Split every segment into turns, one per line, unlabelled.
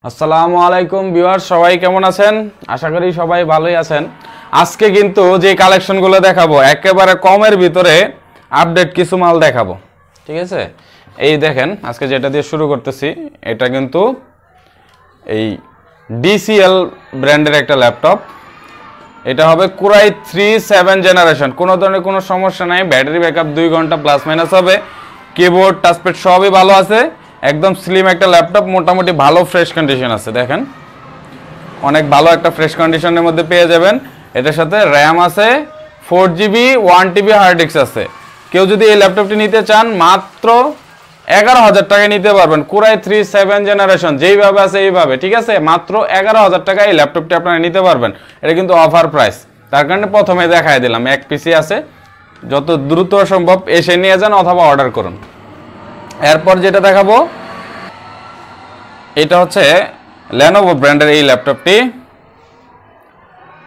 আসসালামু আলাইকুম ভিউয়ার্স, সবাই কেমন আছেন? আশা করি সবাই ভালোই আছেন। আজকে কিন্তু যে কালেকশনগুলো দেখাবো একেবারে কমের ভিতরে আপডেট কিছু মাল দেখাবো, ঠিক আছে? এই দেখেন, আজকে যেটা দিয়ে শুরু করতেছি এটা কিন্তু এই ডিসিএল ব্র্যান্ডের একটা ল্যাপটপ। এটা হবে কোরাই 3 7 জেনারেশন। কোনো ধরনের কোনো সমস্যা নাই, ব্যাটারি ব্যাকআপ 2 ঘন্টা প্লাস মাইনাস হবে, কিবোর্ড টাচপ্যাড সবই ভালো আছে, একদম স্লিম একটা ল্যাপটপ, মোটামুটি ভালো ফ্রেশ কন্ডিশন আছে। দেখেন অনেক ভালো একটা ফ্রেশ কন্ডিশনের মধ্যে পেয়ে যাবেন। এটার সাথে র্যাম আছে 4GB 1TB হার্ড ডিস্ক আছে। কেউ যদি এই ল্যাপটপটি নিতে চান মাত্র 11,000 টাকায় নিতে পারবেন। কোরাই 3 7 জেনারেশন যেইভাবে আছে এইভাবে, ঠিক আছে? মাত্র 11,000 টাকায় এই ল্যাপটপটি আপনারা নিতে পারবেন। এটা কিন্তু অফার প্রাইস, তার কারণে প্রথমে দেখাই দিলাম। এক পিসি আছে, যত দ্রুত সম্ভব এসে নিয়ে যান অথবা অর্ডার করুন। এরপর যেটা দেখাবো এটা হচ্ছে লেনোভো ব্র্যান্ডের এই ল্যাপটপটি,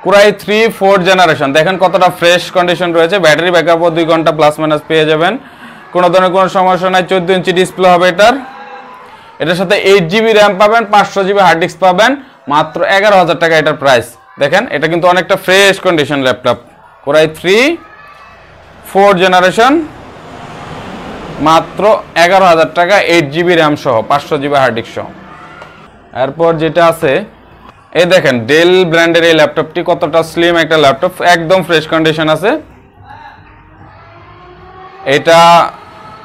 কোরাই 3 4 জেনারেশন। দেখেন কতটা ফ্রেশ কন্ডিশন রয়েছে, ব্যাটারি ব্যাকআপও 2 ঘন্টা প্লাস মাইনাস পেয়ে যাবেন। কোনো ধরনের কোনো সমস্যা নাই। 14 ইঞ্চি ডিসপ্লে হবে এটার সাথে 8GB র্যাম পাবেন, 500GB হার্ড ডিস্ক পাবেন। মাত্র 11,000 টাকা এটার প্রাইস। দেখেন এটা কিন্তু অনেকটা fresh condition laptop. Core i 3 4 generation, মাত্র 11,000 টাকা, 8GB র্যাম সহ, 500GB হার্ড ডিস্ক সহ। এরপর যেটা আছে এই দেখেন ডেল ব্র্যান্ডের এই ল্যাপটপটি, কতটা স্লিম একটা ল্যাপটপ, একদম ফ্রেশ কন্ডিশন আছে। এটা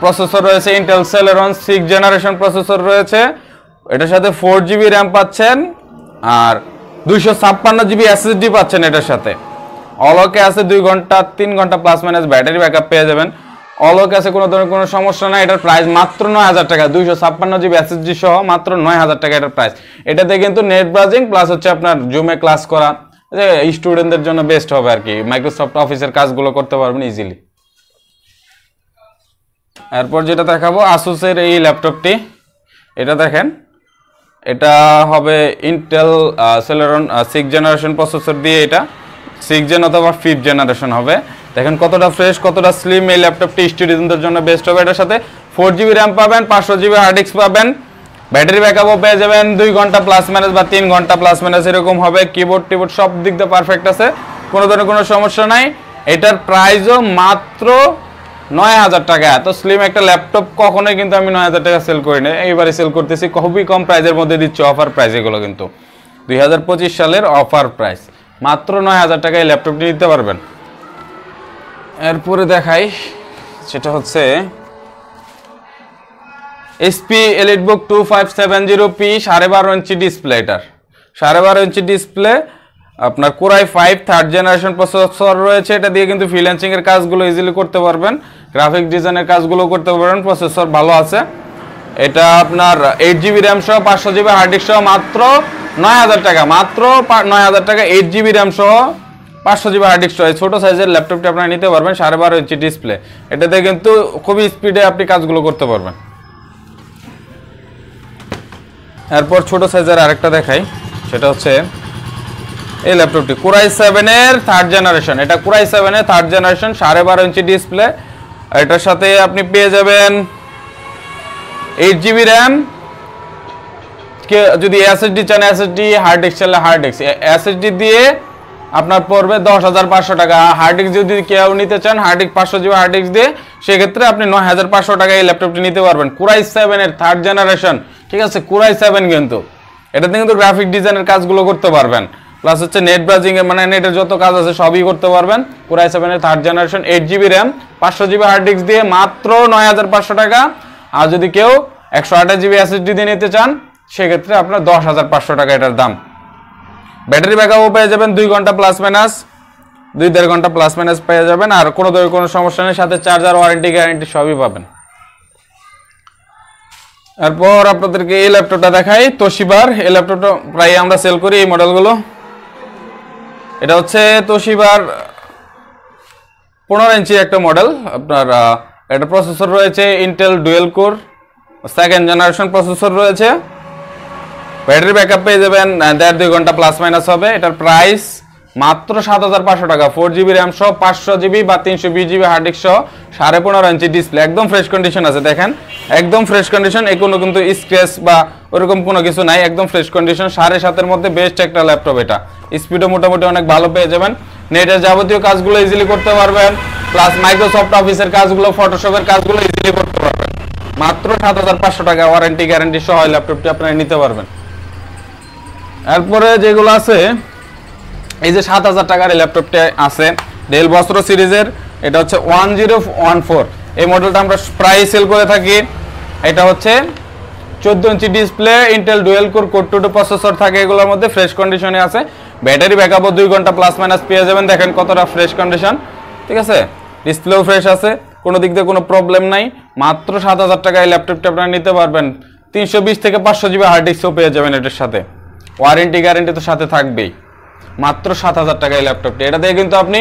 প্রসেসর রয়েছে ইন্টেল সেলেরন 6 জেনারেশন প্রসেসর রয়েছে। এটার সাথে 4GB র্যাম পাচ্ছেন আর 256GB এসএসডি পাচ্ছেন। এটার সাথে অলকে আছে 2 ঘন্টা 3 ঘন্টা প্লাস মাইনাস ব্যাটারি ব্যাকআপ পেয়ে যাবেন। অলকে আছে, কোনো ধরনের কোনো সমস্যা নাই। এটার প্রাইস মাত্র 9,000 টাকা, 256GB এসএসডি সহ মাত্র 9,000 টাকা এটার প্রাইস। এটাতে কিন্তু নেট ব্রাউজিং প্লাস হচ্ছে আপনার জুমে ক্লাস করা, যে স্টুডেন্টদের জন্য বেস্ট হবে আর কি। মাইক্রোসফট অফিসের কাজগুলো করতে পারবেন ইজিলি। এরপর যেটা দেখাবো আসুসের এই ল্যাপটপটি, এটা দেখেন এটা হবে ইন্টেল সেলেরন 6 জেনারেশন প্রসেসর দিয়ে, এটা 6 জেন অথবা 5th জেনারেশন হবে। দেখেন কতটা ফ্রেশ, কতটা স্লিম। এই ল্যাপটপটি স্টুডেন্টদের জন্য বেস্ট হবে। এটার সাথে 4GB র্যাম পাবেন, 500GB হার্ড ডিস্ক পাবেন, ব্যাটারি ব্যাকআপও পেয়ে যাবেন 2 ঘন্টা প্লাস মাইনাস বা 3 ঘন্টা প্লাস মাইনাস এরকম হবে। কিবোর্ড টিবোর্ড সব দিক দিয়ে পারফেক্ট আছে, কোনো ধরনের কোনো সমস্যা নাই। এটার প্রাইসও মাত্র 9,000 টাকা। এত স্লিম একটা ল্যাপটপ কখনোই কিন্তু আমি 9,000 টাকা সেল করি না, এইবারে সেল করতেছি খুবই কম প্রাইসের মধ্যে দিচ্ছি, অফার প্রাইস। এগুলো কিন্তু 2025 সালের অফার প্রাইস, মাত্র 9,000 টাকায় এই ল্যাপটপটি নিতে পারবেন। এরপরে দেখাই, সেটা হচ্ছে SP EliteBook 2570P 12.5 inch display. এটার 12.5 ইঞ্চি ডিসপ্লে, আপনার কোরাই 5 3rd জেনারেশন প্রসেসর রয়েছে। এটা দিয়ে কিন্তু ফ্রিল্যান্সিং এর কাজগুলো ইজিলি করতে পারবেন, গ্রাফিক ডিজাইনের কাজগুলো করতে পারবেন। প্রসেসর ভালো আছে। এটা আপনার 8GB র্যাম সহ 500GB হার্ড ডিস্ক সহ মাত্র 9,000 টাকা, মাত্র 9,000 টাকা, 8GB র্যাম সহ 500GB হার্ড ডিস্ক সহ ছোট সাইজের ল্যাপটপটি আপনারা নিতে পারবেন। 12.5 ইঞ্চি ডিসপ্লে, এটাতে কিন্তু খুবই স্পিডে আপনি কাজগুলো করতে পারবেন। এরপর ছোট সাইজের আরেকটা দেখাই, সেটা হচ্ছে এই ল্যাপটপটি কোরাই 7 এর 3rd জেনারেশন। এটা কোরাই 7 এর 3rd জেনারেশন, 12.5 ইঞ্চি ডিসপ্লে। এটার সাথে আপনি পেয়ে যাবেন 8GB র্যাম, যদি এসএসডি চান এসএসডি, হার্ড ডিস্ক চাইলে হার্ড ডিস্ক। এসএসডি দিয়ে আপনার পড়বে 10,500 টাকা। হার্ড ডিস্ক যদি কেউ নিতে চান, hard disk 500GB hard disk দিয়ে, সেক্ষেত্রে আপনি 9,500 টাকায় এই ল্যাপটপটি নিতে পারবেন। কোরাই 7 এর 3rd জেনারেশন, ঠিক আছে? কোরাই 7 কিন্তু এটাতে কিন্তু গ্রাফিক ডিজাইনের কাজগুলো করতে পারবেন, প্লাস হচ্ছে নেট ব্রাউজিং এর, মানে নেটের যত কাজ আছে সবই করতে পারবেন। কোরাই 7 এর 3rd generation, 8GB RAM, 500GB hard disk দিয়ে মাত্র 9,500 টাকা। আর যদি কেউ 128GB এসএসডি দিয়ে নিতে চান, সেক্ষেত্রে আপনার 10,500 টাকা এটার দাম। ব্যাটারি ব্যাকআপও পেয়ে যাবেন 2 ঘন্টা প্লাস মাইনাস, 2-1.5 ঘন্টা প্লাস মাইনাস পেয়ে যাবেন। আর কোনো ধরনের কোনো সমস্যা নেই, সাথে চার্জার, ওয়ারেন্টি, গ্যারান্টি সবই পাবেন। এরপর আপনাদেরকে এই ল্যাপটপটা দেখাই, তোশিবার। এই ল্যাপটপটা প্রায় আমরা সেল করি এই মডেলগুলো। এটা হচ্ছে তোশিবার 15 ইঞ্চি একটা মডেল। আপনার এটা প্রসেসর রয়েছে Intel dual core 2nd generation processor রয়েছে। ব্যাটারি ব্যাকআপ পেয়ে যাবেন 1.5-2 ঘন্টা প্লাস মাইনাস হবে। এটার প্রাইস মাত্র 7,500 টাকা, 4GB র্যাম সহ 500GB বা 320GB হার্ড ডিস্ক সহ 15.5 ইঞ্চি ডিসপ্লে, একদম ফ্রেশ কন্ডিশন আছে। দেখেন একদম ফ্রেশ কন্ডিশন, এগুলো কিন্তু স্ক্র্যাচ বা ওরকম কোনো কিছু নাই, একদম ফ্রেশ কন্ডিশন। 7.5 মধ্যে বেস্ট একটা ল্যাপটপ। এটা স্পিডও মোটামুটি অনেক ভালো পেয়ে যাবেন। নেটের যাবতীয় কাজগুলো ইজিলি করতে পারবেন, প্লাস মাইক্রোসফট অফিসের কাজগুলো, ফটোশপের কাজগুলো ইজিলি করতে পারবেন। মাত্র 7,500 টাকা ওয়ারেন্টি গ্যারান্টি সহ এই ল্যাপটপটি আপনারা নিতে পারবেন। এরপরে যেগুলো আছে, এই যে 7,000 টাকার এই ল্যাপটপটি আছে ডেল বস্ত্র সিরিজের, এটা হচ্ছে 1014। এই মডেলটা আমরা প্রায় সেল করে থাকি। এটা হচ্ছে 14 ইঞ্চি display, Intel dual core core 2 processor থাকে এগুলোর মধ্যে, ফ্রেশ কন্ডিশনে আছে। ব্যাটারি ব্যাকআপও 2 ঘন্টা প্লাস মাইনাস পেয়ে যাবেন। দেখেন কতটা ফ্রেশ কন্ডিশন, ঠিক আছে। ডিসপ্লেও ফ্রেশ আছে, কোনো দিক দিয়ে কোনো প্রবলেম নাই। মাত্র 7,000 টাকায় এই ল্যাপটপটা আপনারা নিতে পারবেন। 320 থেকে 500 জিবি হার্ড ডিস্কও পেয়ে যাবেন এটার সাথে। ওয়ারেন্টি গ্যারান্টি তো সাথে থাকবেই। মাত্র 7,000 টাকায় এই ল্যাপটপটি। এটা দিয়ে কিন্তু আপনি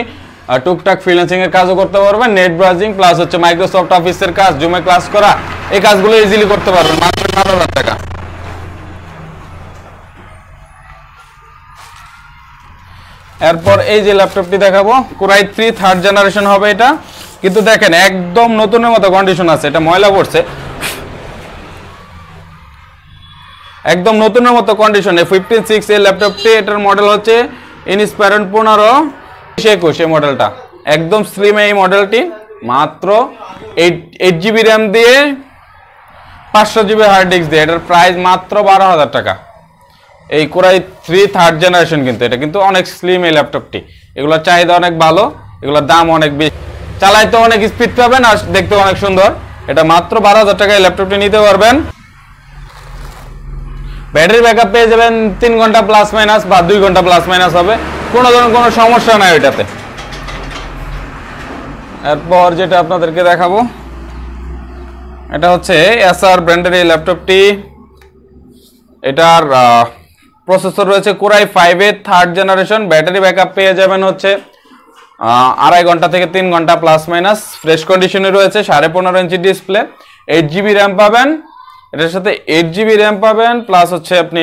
টুকটাক ফ্রিল্যান্সিং এর কাজও করতে পারবেন, নেট ব্রাউজিং প্লাস হচ্ছে মাইক্রোসফট অফিসের কাজ, জুমে ক্লাস করা, এই কাজগুলো ইজিলি করতে পারবেন মাত্র 7,000 টাকা। এরপর এই যে ল্যাপটপটি দেখাবো, কোরাই 3 থার্ড জেনারেশন হবে এটা, কিন্তু দেখেন একদম নতুনের মতো কন্ডিশন আছে। এটা ময়লা পড়ছে, একদম নতুনের মতো কন্ডিশনে 15.6 এই ল্যাপটপটি। এটার মডেল হচ্ছে ইনস্পায়রন 1521 এই মডেলটা, একদম স্লিম এই মডেলটি। মাত্র 8 জিবি র্যাম দিয়ে 500 জিবি হার্ড ডিস্ক দিয়ে, এটার প্রাইস মাত্র 12,000 টাকা। এই কোরাই 3 থার্ড জেনারেশন, কিন্তু এটা কিন্তু অনেক স্লিম এই ল্যাপটপটি। এগুলোর চাহিদা অনেক ভালো, এগুলোর দাম অনেক বেশি, চালাইতে অনেক স্পিড পাবেন আর দেখতে অনেক সুন্দর। এটা মাত্র 12,000 টাকায় ল্যাপটপটি নিতে পারবেন। ব্যাটারি ব্যাকআপ পেয়ে যাবেন 3 ঘন্টা প্লাস মাইনাস বা 2 ঘন্টা প্লাস মাইনাস হবে, কোনো ধরনের কোনো সমস্যা নাই ওইটাতে। এরপর যেটা আপনাদেরকে দেখাবো, এটা হচ্ছে এসার ব্র্যান্ডের এই ল্যাপটপটি। এটার প্রসেসর রয়েছে কোরাই 5 এর থার্ড জেনারেশন। ব্যাটারি ব্যাকআপ পেয়ে যাবেন হচ্ছে 2.5 ঘন্টা থেকে 3 ঘন্টা প্লাস মাইনাস। ফ্রেশ কন্ডিশনে রয়েছে, 15.5 ইঞ্চি ডিসপ্লে, 8 জিবি র্যাম পাবেন এটার সাথে, 8 জিবি র্যাম পাবেন, প্লাস হচ্ছে আপনি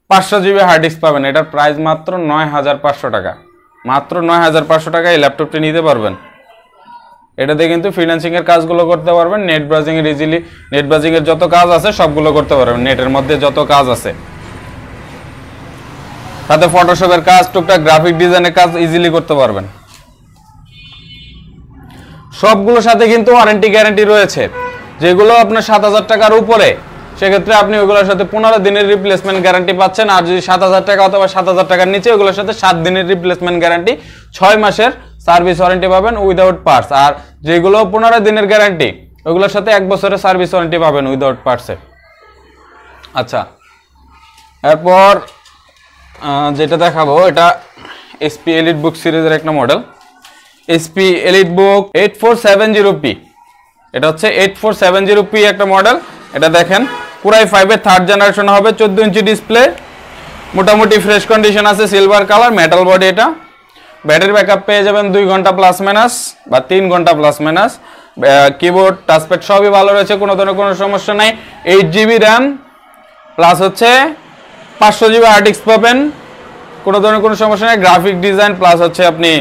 500 জিবি হার্ড ডিস্ক পাবেন। এটার প্রাইস মাত্র 9,500 টাকা। মাত্র 9,500 টাকা এই ল্যাপটপটি নিতে পারবেন। এটাতে কিন্তু ফ্রিল্যান্সিং এর কাজগুলো করতে পারবেন, নেট ব্রাউজিং এর ইজিলি, নেট ব্রাউজিং এর যত কাজ আছে সবগুলো করতে পারবেন, নেটের মধ্যে যত কাজ আছে। সাথে ফটোশপের কাজ, টুকটাক গ্রাফিক ডিজাইনের কাজ ইজিলি করতে পারবেন। সবগুলোর সাথে কিন্তু ওয়ারেন্টি গ্যারান্টি রয়েছে। যেগুলো আপনার 7,000 টাকার উপরে, সেক্ষেত্রে আপনি ওগুলোর সাথে 15 দিনের রিপ্লেসমেন্ট গ্যারান্টি পাচ্ছেন। আর যদি 7,000 টাকা অথবা 7,000 টাকার নিচে, ওগুলোর সাথে 7 দিনের রিপ্লেসমেন্ট গ্যারান্টি, 6 মাসের সার্ভিস ওয়ারেন্টি পাবেন উইদাউট পার্টস। আর যেগুলো 15 দিনের গ্যারান্টি, ওগুলোর সাথে 1 বছরের সার্ভিস ওয়ারেন্টি পাবেন উইদাউট পার্টসে। আচ্ছা, এরপর যেটা দেখাবো, এটা এসপি এলিট বুক সিরিজের একটা মডেল, এসপি এলিট বুক 8470p। এটা হচ্ছে 8470p একটা মডেল। এটা দেখেন কোরাই 5 এর থার্ড জেনারেশন হবে, 14 ইঞ্চি ডিসপ্লে, মোটামুটি ফ্রেশ কন্ডিশন আছে, সিলভার কালার, মেটাল বডি এটা। ব্যাটারি ব্যাকআপ পেয়ে যাবেন 2 ঘন্টা প্লাস মাইনাস বা 3 ঘন্টা প্লাস মাইনাস। কিবোর্ড টাচপ্যাড সবই ভালো রয়েছে, কোনো ধরনের কোনো সমস্যা নাই। 8 জিবি র্যাম প্লাস হচ্ছে 500 জিবি হার্ড ডিস্ক পাবেন, কোনো ধরনের কোনো সমস্যা নেই। গ্রাফিক ডিজাইন প্লাস হচ্ছে আপনি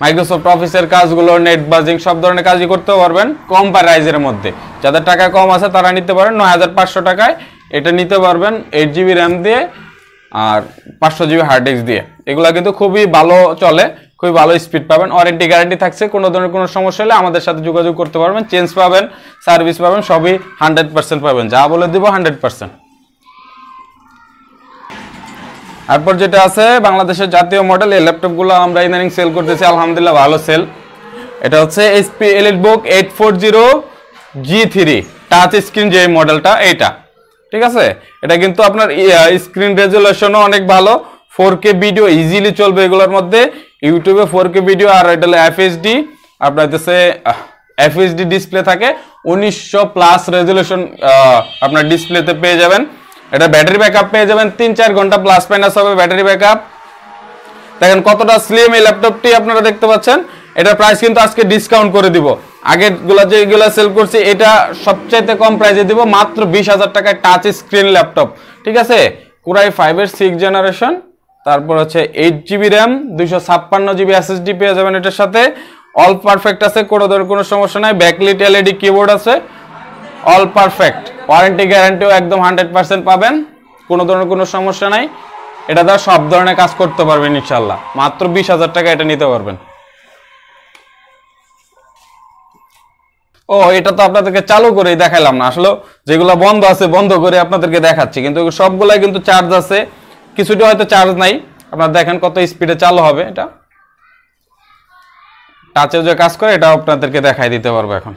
মাইক্রোসফট অফিসের কাজগুলো, নেট ব্রাউজিং সব ধরনের কাজই করতে পারবেন কম প্রাইজের মধ্যে। যাদের টাকা কম আছে তারা নিতে পারেন। 9,500 টাকায় এটা নিতে পারবেন, 8 জিবি র্যাম দিয়ে আর 500 জিবি হার্ড ডিস্ক দিয়ে। এগুলো কিন্তু খুবই ভালো চলে, খুবই ভালো স্পিড পাবেন। ওয়ারেন্টি গ্যারান্টি থাকছে, কোনো ধরনের কোনো সমস্যা হলে আমাদের সাথে যোগাযোগ করতে পারবেন। চেঞ্জ পাবেন, সার্ভিস পাবেন, সবই 100% পাবেন, যা বলে দিব 100%। তারপর যেটা আছে বাংলাদেশের জাতীয় মডেল, এই ল্যাপটপগুলো আমরা ইদানিং সেল করতেছি, আলহামদুলিল্লাহ ভালো সেল। এটা হচ্ছে এসপি এলিট বুক 840G3 টাচ স্ক্রিন যে মডেলটা, এইটা ঠিক আছে। এটা কিন্তু আপনার স্ক্রিন রেজুলেশনও অনেক ভালো, 4K ভিডিও ইজিলি চলবে এগুলোর মধ্যে, ইউটিউবে 4K ভিডিও। আর এটা হলো এফএইচডি, আপনার হচ্ছে এফএইচডি ডিসপ্লে থাকে, 1900 প্লাস রেজুলেশন আপনার ডিসপ্লেতে পেয়ে যাবেন। এটা ব্যাটারি ব্যাকআপ পেয়ে যাবেন 3-4 ঘন্টা প্লাস মাইনাস হবে ব্যাটারি ব্যাকআপ। দেখেন কতটা স্লিম এই ল্যাপটপটি আপনারা দেখতে পাচ্ছেন। এটার প্রাইস কিন্তু আজকে ডিসকাউন্ট করে দিব, আগেরগুলো যেগুলো সেল করছি এটা সবচাইতে কম প্রাইসে দিব, মাত্র 20,000 টাকায় টাচ স্ক্রিন ল্যাপটপ, ঠিক আছে। কোরাই 5 এর 6 জেনারেশন, তারপর হচ্ছে 8 জিবি র্যাম, 256 জিবি এসএসডি পেয়ে যাবেন এটার সাথে। অল পারফেক্ট আছে, কোনো ধরনের কোনো সমস্যা নাই। ব্যাকলিট এলইডি কিবোর্ড আছে, অল পারফেক্ট, ওয়ারেন্টি গ্যারান্টিও একদম 100% পাবেন, কোনো ধরনের কোনো সমস্যা নাই। এটা দ্বারা সব ধরনের কাজ করতে পারবেন ইনশাল্লাহ। মাত্র 20,000 টাকা এটা নিতে পারবেন। ও এটা তো আপনাদেরকে চালু করেই দেখাইলাম না, আসলে যেগুলো বন্ধ আছে বন্ধ করে আপনাদেরকে দেখাচ্ছি, কিন্তু সবগুলাই কিন্তু চার্জ আছে, কিছুটা হয়তো চার্জ নাই। আপনারা দেখেন কত স্পিডে চালু হবে, এটা টাচে যে কাজ করে এটা আপনাদেরকে দেখাই দিতে পারবো এখন।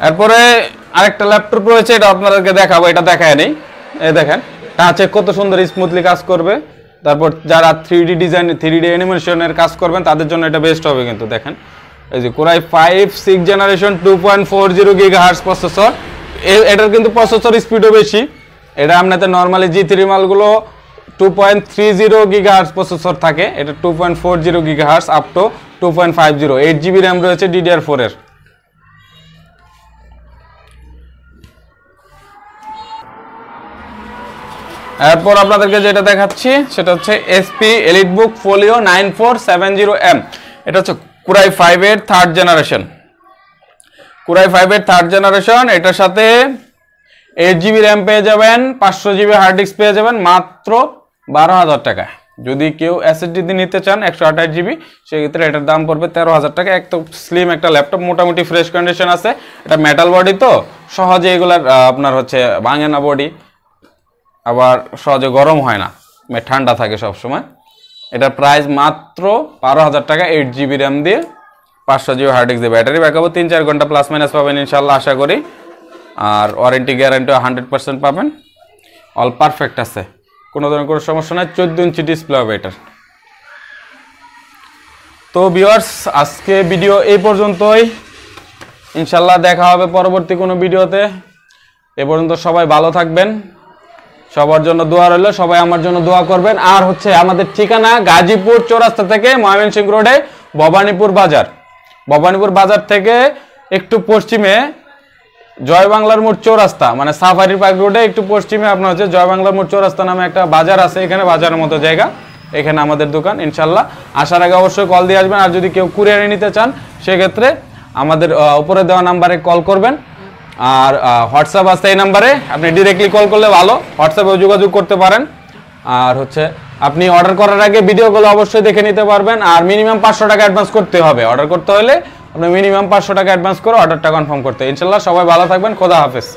এরপরে আরেকটা ল্যাপটপ রয়েছে, এটা আপনাদেরকে দেখাবো, এটা দেখায় নেই। এই দেখেন টাচে কত সুন্দর স্মুথলি কাজ করবে। তারপর যারা 3D ডিজাইন 3D অ্যানিমেশনের কাজ করবেন তাদের জন্য এটা বেস্ট হবে। কিন্তু দেখেন এই যে Core i5 6th generation 2.40 GHz processor, এটার কিন্তু প্রসেসর স্পিডও বেশি। এটা আপনাদের নর্মালি G3 মালগুলো 2.30 GHz প্রসেসর থাকে, এটা 2.40 GHz up to 2.50, 8GB RAM রয়েছে DDR4 এর। এরপর আপনাদেরকে যেটা দেখাচ্ছি সেটা হচ্ছে HP EliteBook Folio 9470M। এটা হচ্ছে Core i5 এর 3rd জেনারেশন। Core i5 এর 3rd জেনারেশন, এটার সাথে 8GB র্যাম পেয়ে যাবেন, 500GB হার্ড ডিস্ক পেয়ে যাবেন মাত্র 12,000 টাকায়। যদি কেউ SSD দিয়ে নিতে চান 128GB, সেক্ষেত্রে এটার দাম পড়বে 13,000 টাকা। একদম স্লিম একটা ল্যাপটপ, মোটামুটি ফ্রেশ কন্ডিশন আছে। এটা মেটাল বডি, তো সহজে এগুলার আপনার হচ্ছে ভাঙে না বডি, আবার সহজে গরম হয় না, ঠান্ডা থাকে সব সময়। এটা প্রাইস মাত্র 12,000 টাকা, 8GB র্যাম দিয়ে 500GB হার্ড ডিস্ক দিয়ে। ব্যাটারি ব্যাকআপও 3-4 ঘন্টা প্লাস মাইনাস পাবেন ইনশাল্লাহ আশা করি। আর ওয়ারেন্টি গ্যারান্টিও 100% পাবেন। অল পারফেক্ট আছে, কোনো ধরনের কোনো সমস্যা নাই। 14 ইঞ্চি ডিসপ্লে হবে এটার। তো ভিউয়ার্স, আজকে ভিডিও এই পর্যন্তই, ইনশাল্লাহ দেখা হবে পরবর্তী কোনো ভিডিওতে। এ পর্যন্ত সবাই ভালো থাকবেন, সবার জন্য দোয়া রইল, সবাই আমার জন্য দোয়া করবেন। আর হচ্ছে আমাদের ঠিকানা গাজীপুর চৌরাস্তা থেকে ময়মনসিংহ রোডে ভবানীপুর বাজার। ভবানীপুর বাজার থেকে একটু পশ্চিমে জয় বাংলার মোড় চৌরাস্তা, মানে সাফারি পার্ক রোডে একটু পশ্চিমে আপনার হচ্ছে জয় বাংলার মোড় চৌরাস্তা নামে একটা বাজার আছে, এখানে বাজারের মতো জায়গা, এখানে আমাদের দোকান। ইনশাল্লাহ আসার আগে অবশ্যই কল দিয়ে আসবেন। আর যদি কেউ কুরিয়ারে নিতে চান সেক্ষেত্রে আমাদের উপরে দেওয়া নাম্বারে কল করবেন। আর হোয়াটসঅ্যাপ আছে এই নাম্বারে, আপনি ডিরেক্টলি কল করলে ভালো, হোয়াটসঅ্যাপেও যোগাযোগ করতে পারেন। আর হচ্ছে আপনি অর্ডার করার আগে ভিডিওগুলো অবশ্যই দেখে নিতে পারবেন। আর মিনিমাম 500 টাকা অ্যাডভান্স করতে হবে, অর্ডার করতে হলে আপনি মিনিমাম 500 টাকা অ্যাডভান্স করে অর্ডারটা কনফার্ম করতে। ইনশাল্লাহ সবাই ভালো থাকবেন, খোদা হাফেজ।